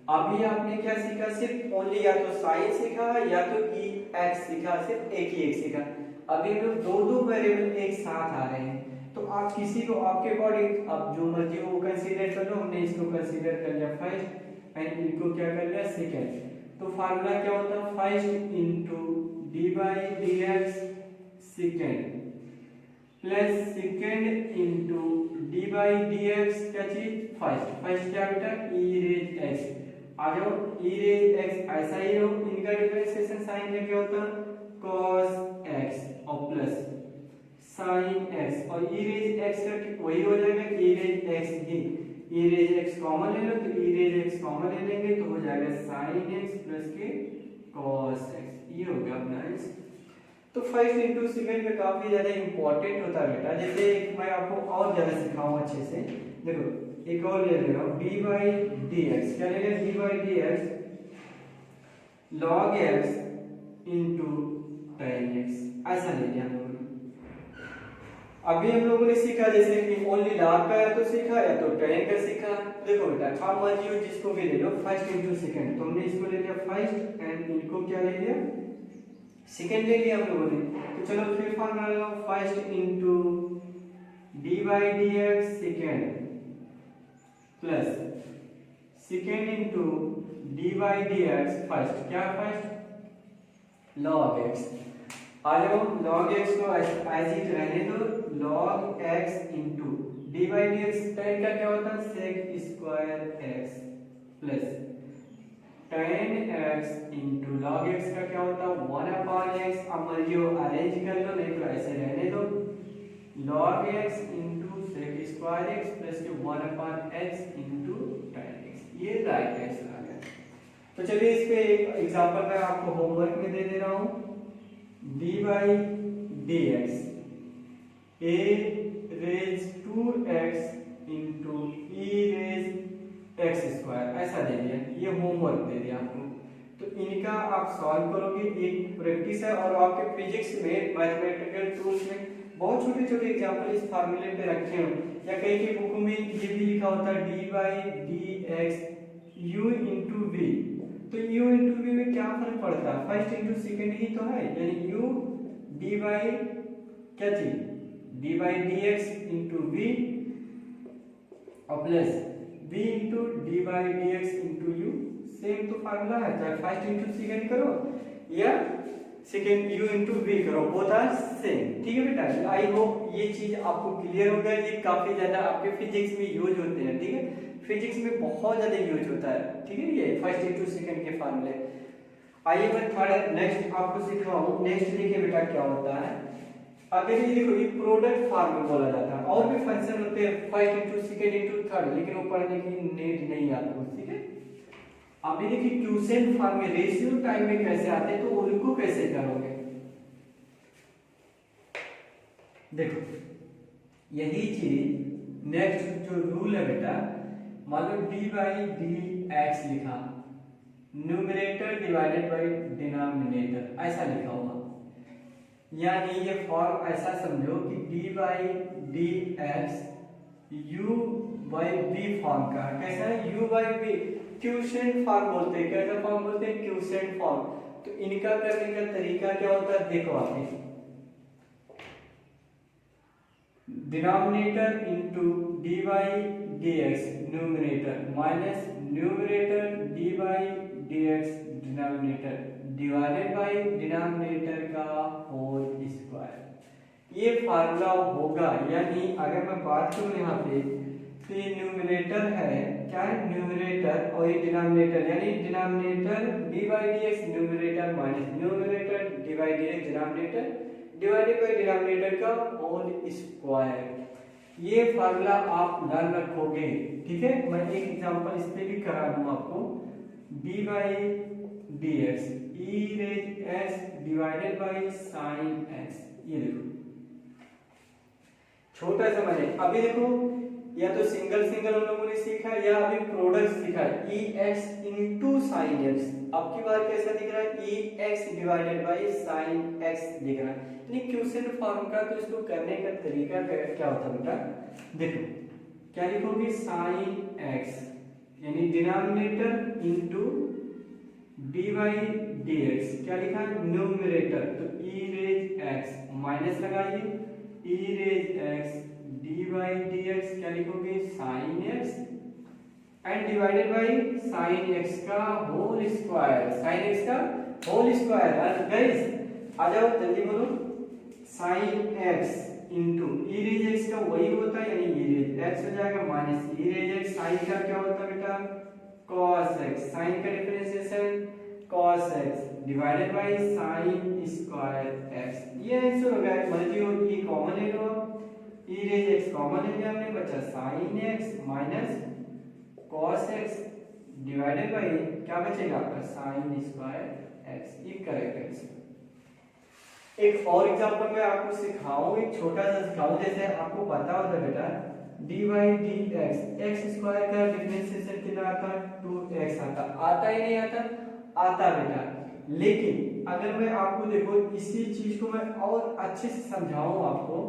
अभी आपने क्या सीखा, सिर्फ ओनली या तो साइन सीखा या तो e x सीखा, सिर्फ एक ही एक सीखा। अभी हम लोग दो दो वेरिएबल एक साथ आ रहे हैं, तो आप किसी को आपके अकॉर्डिंग आप जो मर्जी वो कंसीडर कर लो। हमने इसको कंसीडर कर लिया फर्स्ट एंड इनको क्या कर लिया सेकेंड। तो फार्मूला क्या होता है, first into d/dx second plus second into d/dx क्या चीज फर्स्ट। फर्स्ट क्या बेटा e रेज x, आ जाओ e रेज x ऐसा ही हो, इनका डिफरेंशिएशन साइन का क्या होता है cos x और प्लस sin x, और e रेज x का वही हो जाएगा e रेज x ही, e रेज x कॉमन ले लो, तो e रेज x कॉमन ले लेंगे तो हो जाएगा sin x प्लस के cos x। ये हो गया अपना आंसर। तो फर्स्ट इंटू सेकेंड में काफी ज्यादा इंपॉर्टेंट होता है बेटा। जैसे मैं आपको और ज्यादा सिखाऊं अच्छे से, देखो एक और ले रहा हूं d/dx, क्या ले रहे हैं d/dx log x into tan x, ऐसा ले लिया हम लोगों ने। अभी हम लोगों ने सीखा जैसे कि ओनली log का या तो सीखा या तो tan का सीखा। देखो बेटा आप मर्जी हो जिसको भी ले लो, फर्स्ट इंटू सेकेंड, तो हमने इसको ले लिया फर्स्ट एंड इनको क्या ले लिया सेकेंड ले लिया हम लोगों ने। तो चलो फिर फार्मूला लगाओ, first into d/dx second plus second into d/dx first, क्या फर्स्ट log x। आ जाओ log x को एज इट रहने दो, log x into d/dx tan का क्या होता है sec square x plus tan x into log x का क्या होता है 1/x। अब मर्जी हो अरेंज कर लो, नहीं तो ऐसे रहने दो, log x into sec square x plus 1/x into tan x। ये राइट आंसर आ गया। तो चलिए इस पे एक एग्जांपल मैं आपको होमवर्क में दे दे रहा हूं, d/dx a raise 2x into e raise x square, ऐसा दे दिया। ये होमवर्क दे दिया आपको, तो इनका आप सॉल्व करोगे। एक प्रैक्टिस है, और आपके फिजिक्स में मैथमेटिकल टूल्स में बहुत छोटे छोटे एग्जांपल इस फार्मूले पे रखे हो, या कई की बुक में ये भी लिखा होता है d/dx u इंटू v। तो u इंटू v में क्या फर्क पड़ता है, फर्स्ट इंटू सेकेंड ही तो है, यानी u क्या थी d/dx इंटू v और plus v into d/dx into u, same तो फार्मूला है, चाहे फर्स्ट इंटू सेकेंड करो या सेकेंड u इंटू वी करो, बोथ आर सेम। ठीक है बेटा, आई होप ये चीज आपको क्लियर हो गया। ये काफी ज्यादा आपके फिजिक्स में यूज होते हैं। ठीक है, फिजिक्स में बहुत ज्यादा यूज होता है। ठीक है, ये फर्स्ट इंटू सेकेंड के फार्मूले। आइए मैं थोड़ा नेक्स्ट आपको सिखाऊं। नेक्स्ट देखिए बेटा क्या होता है। अगर ये देखो, ये प्रोडक्ट फॉर्म में बोला जाता है, और भी फंक्शन होते हैं first into second into third, लेकिन वो पढ़ने की नीड नहीं आपको। ठीक है, अभी देखिए क्यूसेंट फॉर्म में रेशियो टाइम में कैसे आते हैं, तो उनको कैसे करोगे। देखो यही चीज नेक्स्ट जो रूल है बेटा, मान लो डी बाई डी एक्स लिखा, न्यूमरेटर डिवाइडेड बाई डिनोमिनेटर, ऐसा लिखा हुआ, यानी ये फॉर्म ऐसा समझो कि d by D x u by b form का। कैसा है, u by b, quotient form बोलते हैं। कैसा फॉर्म बोलते हैं, क्यूसेंट फॉर्म। तो इनका करने का तरीका क्या होता है, देखो आप, denominator into D by D x numerator minus numerator D by D x denominator divided by denominator का होल स्क्वायर। ये फार्मूला होगा। यानी अगर मैं बात करूं यहाँ पे, तो ये न्यूमरेटर है, क्या है, न्यूमरेटर, और ये डिनोमिनेटर, यानी denominator D by D x numerator minus numerator D by D x denominator divided by denominator का होल स्क्वायर। ये फार्मूला आप लर्न रखोगे। ठीक है, मैं एक एग्जांपल इस पे भी करा दूं आपको। D by D X E raise x divided by sine x. ये देखो छोटा सा मैंने अभी देखो, या तो सिंगल सिंगल हम लोगों ने सीखा, या अभी प्रोडक्ट सीखा, e X into sine X. अब की बार कैसा दिख रहा है, e X divided by sine X दिख रहा है, यानी क्यूसेंट फॉर्म का। तो इसको करने का तरीका क्या होता है बेटा, देखो क्या लिखोगे, साइन एक्स यानी denominator into D by D X, क्या लिखा है, न्यूमरेटर, तो ई रेज एक्स माइनस लगाइए e raise X D by D X, क्या लिखोगे, sine X, and divided by sine X का होल स्क्वायर, साइन एक्स का होल स्क्वायर। गाइस आ जाओ जल्दी बोलो, sine X into e raise X का वही होता है, यानी ई रेज एक्स हो जाएगा माइनस ई रेज एक्स, साइन का क्या होता है बेटा, cos x, साइन का differentiation cos x divided by sine square x। ये आंसर हो गया। मर्जी हो, ये कॉमन ले लो, e रेज x कॉमन ले लिया हमने, बचा sin x minus cos x divided by क्या बचेगा आपका sin स्क्वायर x। ये करेक्ट आंसर। एक और एग्जांपल मैं आपको सिखाऊं, एक छोटा सा सिखाऊं, जैसे आपको पता होता बेटा D by D x, x square का डिफरेंशिएशन कितना आता है, 2x आता ही नहीं आता, आता बेटा। लेकिन अगर मैं आपको देखो इसी चीज को मैं और अच्छे से समझाऊं आपको,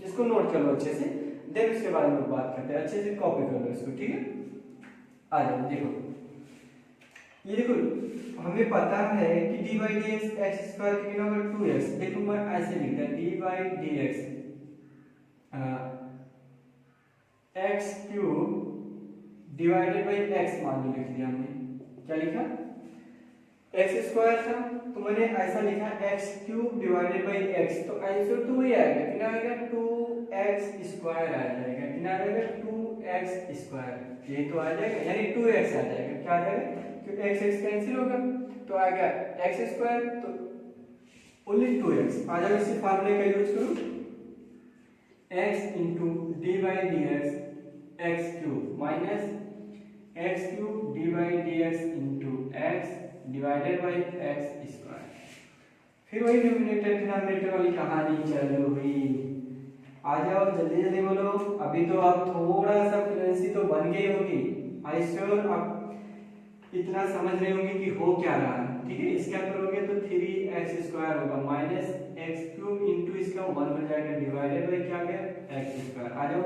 इसको नोट कर लो अच्छे से, देन उसके बारे में बात करते हैं, अच्छे से कॉपी कर लो इसको, ठीक है। आ जाओ देखो, ये देखो हमें पता है कि d by D x x square कितना होगा 2x। देखो मैं ऐसे लिखता है D by D x x cube divided by x मान लो, लिख दिया हमने, क्या लिखा, एक्स स्क्वायर था तो मैंने ऐसा लिखा x cube divided by x, तो आंसर तो वही आएगा, कितना आएगा 2x स्क्वायर आ जाएगा, कितना आ जाएगा 2x स्क्वायर, ये तो आ जाएगा, यानी 2x आ जाएगा, क्या आ जाएगा, क्योंकि x x कैंसिल होगा तो आएगा x स्क्वायर, तो ओनली 2x आ जाएगा। इसी फार्मूले का यूज करो, x into D by D x x cube minus x cube D by D X into x divided by x square. फिर वही न्यूमरेटर डिनोमिनेटर वाली कहानी चालू हुई। आ जाओ जल्दी जल्दी बोलो, अभी तो आप थोड़ा सा फ्लुएंसी तो बन गई होगी, आई श्योर आप इतना समझ रहे होंगे कि हो क्या रहा है, ठीक है। इसका करोगे तो 3x स्क्वायर होगा माइनस एक्स क्यूब इंटू इसका 1 हो जाएगा डिवाइडेड बाई क्या गया एक्स स्क्वायर। आ जाओ,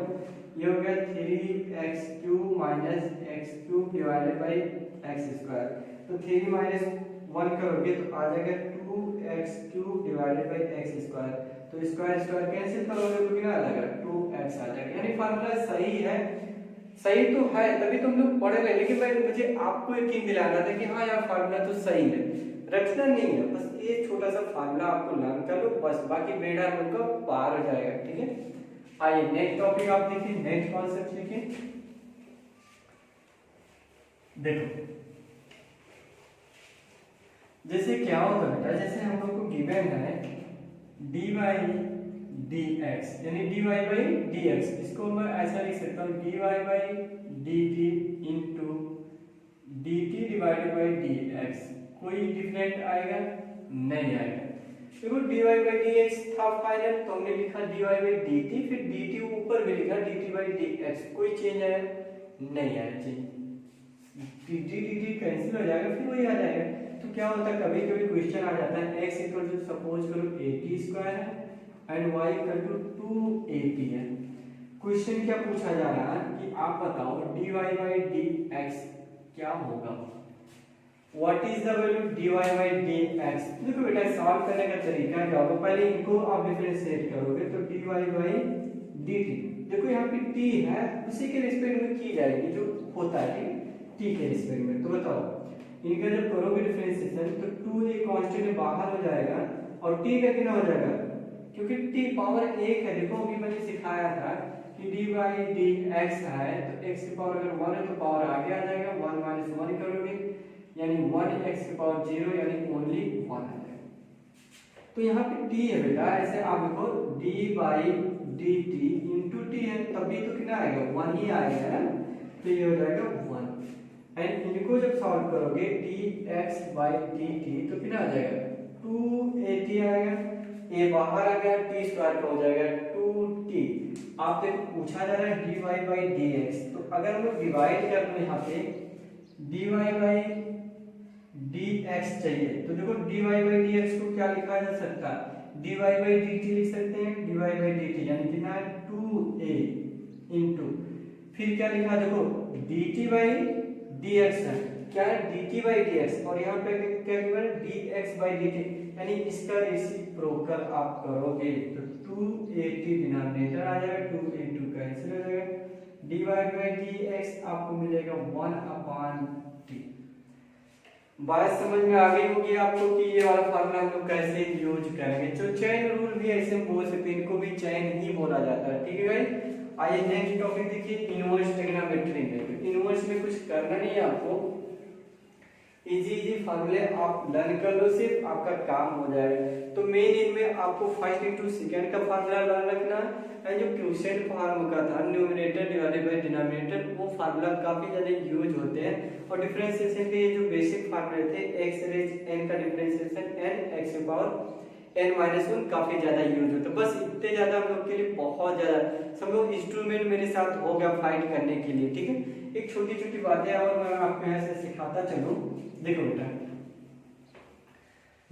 ये हो गया 3x cube minus x cube divided by x square, तो 3 माइनस 1 करोगे तो आ जाएगा 2x cube divided by x square, तो स्क्वायर स्क्वायर कैंसिल करोगे तो कितना आ जाएगा 2x आ जाएगा। यानी फार्मूला सही है, सही तो है, तभी तुम लोग पढ़ रहे, लेकिन मैं मुझे आपको यकीन दिलाना था कि हाँ यार फार्मूला तो सही है, रखना नहीं है, बस ये छोटा सा फार्मूला आपको लर्न कर लो बस, बाकी बेड़ा उनका पार हो जाएगा। ठीक है, आइए नेक्स्ट टॉपिक आप देखिए, नेक्स्ट कॉन्सेप्ट लिखिए। देखो जैसे क्या होगा बेटा, जैसे हम लोग को गिवन है dy dx यानी dy by dx, इसको मैं ऐसा लिख सकता हूँ dy by dt into dt divided by dx। कोई डिफरेंट आएगा? नहीं आएगा। देखो dy by dx था फाइनल, तो हमने लिखा dy by dt, फिर dt ऊपर भी लिखा dt by dx। कोई चेंज आया? नहीं आया चेंज, dt कैंसिल हो जाएगा, फिर वही आ जाएगा। तो क्या होता है, कभी कभी क्वेश्चन आ जाता है x इक्वल टू सपोज करो 80 स्क्वायर है एंड y इक्वल टू 280 है। क्वेश्चन क्या पूछा जा रहा है कि आप बताओ dy by dx क्या होगा, what is the value dy by dx। देखो बेटा सॉल्व करने का तरीका क्या होगा, पहले इनको आप डिफरेंशिएट करोगे तो dy by dt, देखो यहाँ पे t है उसी के रिस्पेक्ट में की जाएगी जो होता है t के रिस्पेक्ट में। तो बताओ इनका जब करोगे डिफरेंशिएशन तो 2 एक कांस्टेंट बाहर हो जाएगा और t का कितना हो जाएगा, क्योंकि t पावर 1 है। देखो अभी मैंने सिखाया था कि dy by dx है तो x की पावर अगर 1 है तो पावर आगे आ जाएगा, 1 माइनस 1 करोगे यानी 1 x की पावर 0 यानी ओनली 1 आ जाएगा। तो यहाँ पे t है बेटा, ऐसे आप देखो dy by dt into t है, तब भी तो कितना आएगा 1 ही आएगा ना, तो ये हो जाएगा 1। एंड इनको जब सॉल्व करोगे dx by dt तो कितना आ जाएगा 280 आएगा, ये बाहर आ गया t स्क्वायर का हो जाएगा 2t। आप देखो पूछा जा रहा है dy by dx, तो अगर हम लोग डिवाइड कर दो यहाँ पे dy by dx चाहिए तो देखो dy by dx को क्या लिखा जा सकता है, dy by dt लिख सकते हैं, dy by dt यानी कितना है 2a इंटू फिर क्या लिखा देखो dt by dx है, क्या है dt by dx और यहाँ पे क्या लिखा है dx by dt, यानी इसका रेसिप्रोकल आप करोगे तो 280 डिनोमिनेटर आ जाएगा, 2 into कैंसिल हो जाएगा, dy by dx आपको मिलेगा 1/t। बात समझ में आ गई होगी आपको कि ये वाला फार्मूला हम लोग कैसे यूज करेंगे। तो चेन रूल भी ऐसे बोल सकते हैं, इनको भी चेन ही बोला जाता है। ठीक है गाइस, आइए नेक्स्ट टॉपिक देखिए इनवर्स ट्रिग्नोमेट्री में। इनवर्स में कुछ करना नहीं है आपको, इजी फार्मूले आप लर्न कर लो, सिर्फ आपका काम हो जाएगा। तो मेन इनमें आपको फर्स्ट इंटू सेकंड का फार्मूला लर्न रखना है, जो क्वोशिएंट फॉर्म का था न्यूमरेटर डिवाइडेड बाय डिनोमिनेटर, वो फार्मूला काफी ज्यादा यूज होते हैं। और डिफरेंशिएशन के जो बेसिक फार्मूले थे x रेज n का डिफरेंशिएशन n x की पावर n-1 काफी ज्यादा यूज होता है। बस इतने ज्यादा हम लोग के लिए बहुत ज्यादा, समझो इंस्ट्रूमेंट मेरे साथ हो गया फाइट करने के लिए। ठीक है, एक छोटी छोटी बातें और मैं आपको यहाँ से सिखाता चलूं। देखो बेटा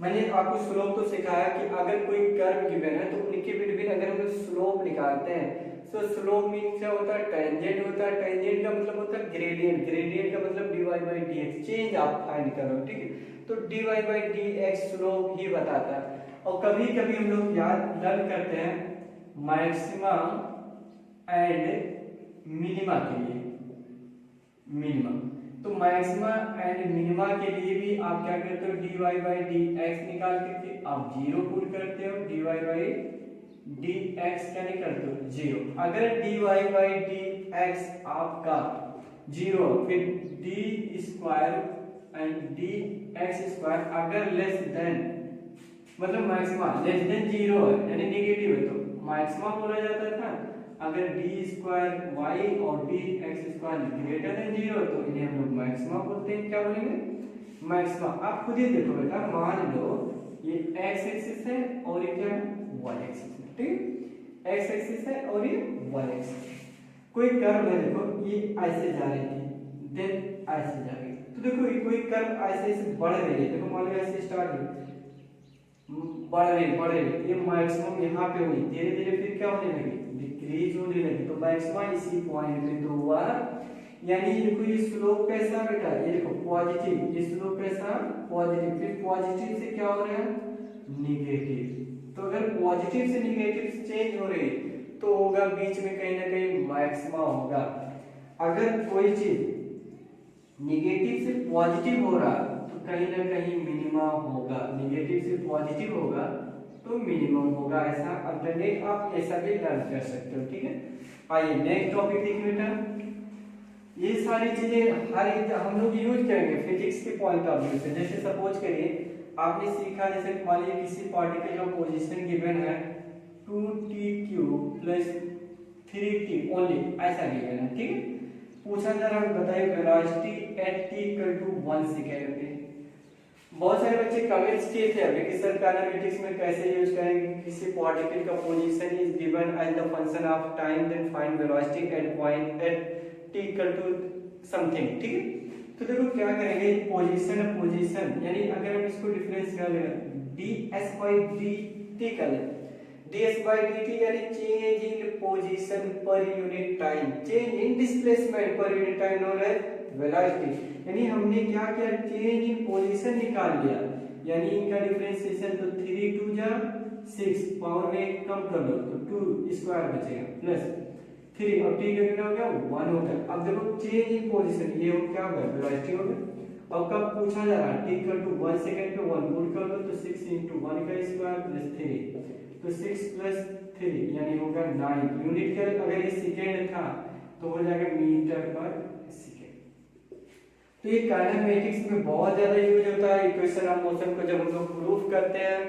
मैंने आपको स्लोप तो सिखाया कि अगर कोई कर्व गिवन है तो उनके बिटवीन अगर हम स्लोप निकालते हैं तो स्लोप मीन क्या होता है, टेंजेंट होता है। टेंजेंट का मतलब होता है ग्रेडियंट, ग्रेडियंट का मतलब dy by dx, चेंज आप फाइंड करो। ठीक है, तो dy by dx स्लोप ही बताता है। और कभी कभी हम लोग याद लर्न करते हैं मैक्सिमा एंड मिनिमा के लिए, मिनिमा, तो मैक्सिमा एंड मिनिमा के लिए भी आप क्या करते हो, dy by dx निकाल करके आप 0 पुट करते हो, dy by dx क्या निकालते हो 0। अगर dy by dx आपका 0 फिर d square and dx square अगर लेस देन, मतलब मैक्सिमा लेस देन 0 है यानी नेगेटिव है, तो मैक्सिमा बोला जाता था। अगर d स्क्वायर y और dx स्क्वायर ग्रेटर देन 0 तो इन्हें हम लोग मैक्सिमा बोलते हैं। क्या बोलेंगे, मैक्सिमा। आप खुद ही देखो बेटा, मान लो ये x एक्सिस है और ये क्या है y एक्सिस है। ठीक है, x एक्सिस है और ये y एक्सिस। कोई कर्व है, देखो ये ऐसे जा रही थी देन ऐसे जा रही, तो देखो ये कोई कर्व ऐसे ऐसे बढ़ रही है। देखो मान लो ऐसे स्टार्ट हुई, बढ़ रही, ये मैक्सिमम यहाँ पे हुई, धीरे धीरे फिर क्या होने लगी, डिक्रीज होने लगी। तो मैक्सिमा इसी पॉइंट पे तो हुआ, यानी देखो ये स्लोप कैसा बेटा, ये देखो पॉजिटिव, ये स्लोप कैसा पॉजिटिव, फिर पॉजिटिव से क्या हो रहा है निगेटिव। तो अगर पॉजिटिव से निगेटिव चेंज हो रही तो होगा बीच में कहीं ना कहीं मैक्सिमा होगा। अगर कोई चीज निगेटिव से पॉजिटिव हो रहा तो कहीं ना कहीं मिनिमम होगा, नेगेटिव से पॉजिटिव होगा तो मिनिमम होगा, ऐसा अल्टरनेट आप ऐसा भी लर्न कर सकते हो। ठीक है, आइए नेक्स्ट टॉपिक देखिए बेटा। ये सारी चीजें हर एक हम लोग यूज करेंगे फिजिक्स के पॉइंट ऑफ व्यू से। जैसे सपोज करिए आपने सीखा, जैसे मान लीजिए किसी पार्टिकल का पोजीशन गिवन है 2t³ + 3t ओनली, ऐसा गिवन है। ठीक है, पूछा जा रहा है बताइए वेलोसिटी एट t = 1 सेकेंड पे। बहुत सारे बच्चे कमेंट्स किए थे अभी कि सर काइनेमेटिक्स में कैसे यूज करेंगे, किसी पार्टिकल का position is given as the function of time then find velocity at point at t = something. ठीक है, तो देखो क्या करेंगे, पोजीशन यानी अगर हम इसको डिफरेंस कर लें ds/dt कर लें, ds/dt यानी change in position per unit time, change in displacement per unit time known as velocity. यानी हमने क्या किया, चेंज इन पोजीशन निकाल लिया, यानी इनका डिफरेंशिएशन तो 3 2 जा 6 पावर में कम कर लो तो 2 स्क्वायर बचेगा प्लस 3 और t का कितना हो गया 1 हो गया। अब देखो चेंज इन पोजीशन ये हो क्या होगा वेलोसिटी हो गया। अब कब पूछा जा रहा है t = 1 सेकंड पे 1 पुट कर लो तो 6 × 1 का स्क्वायर प्लस 3 तो 6 + 3 यानी होगा 9 यूनिट का। अगर ये सेकंड था तो हो जाएगा मीटर पर सेकंड। तो ये काइनेमेटिक्स में बहुत ज्यादा यूज होता है इक्वेशन ऑफ मोशन को जब हम लोग प्रूफ करते हैं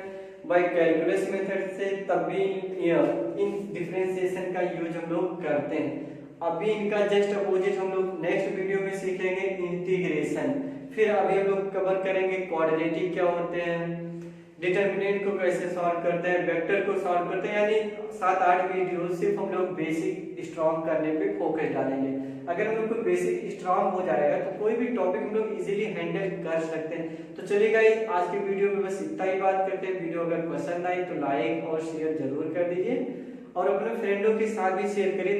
बाय कैलकुलस मेथड से, तब भी इन डिफरेंशिएशन का यूज हम लोग करते हैं। अभी इनका जस्ट अपोजिट हम लोग नेक्स्ट वीडियो में सीखेंगे इंटीग्रेशन। फिर अभी हम लोग कवर करेंगे क्वाड्रेटिक क्या होते हैं, डिटरमिनेंट को कैसे सॉल्व करते हैं, वेक्टर को सॉल्व करते हैं, यानी 7-8 वीडियो सिर्फ हम लोग बेसिक स्ट्रॉन्ग करने पे फोकस डालेंगे। अगर हम लोग को बेसिक स्ट्रॉन्ग हो जाएगा तो कोई भी टॉपिक हम लोग इजीली हैंडल कर सकते हैं। तो चलिए गाइस आज के वीडियो में बस इतना ही बात करते हैं। वीडियो अगर पसंद आई तो लाइक और शेयर जरूर कर दीजिए और अपने फ्रेंडों के साथ भी शेयर करिए।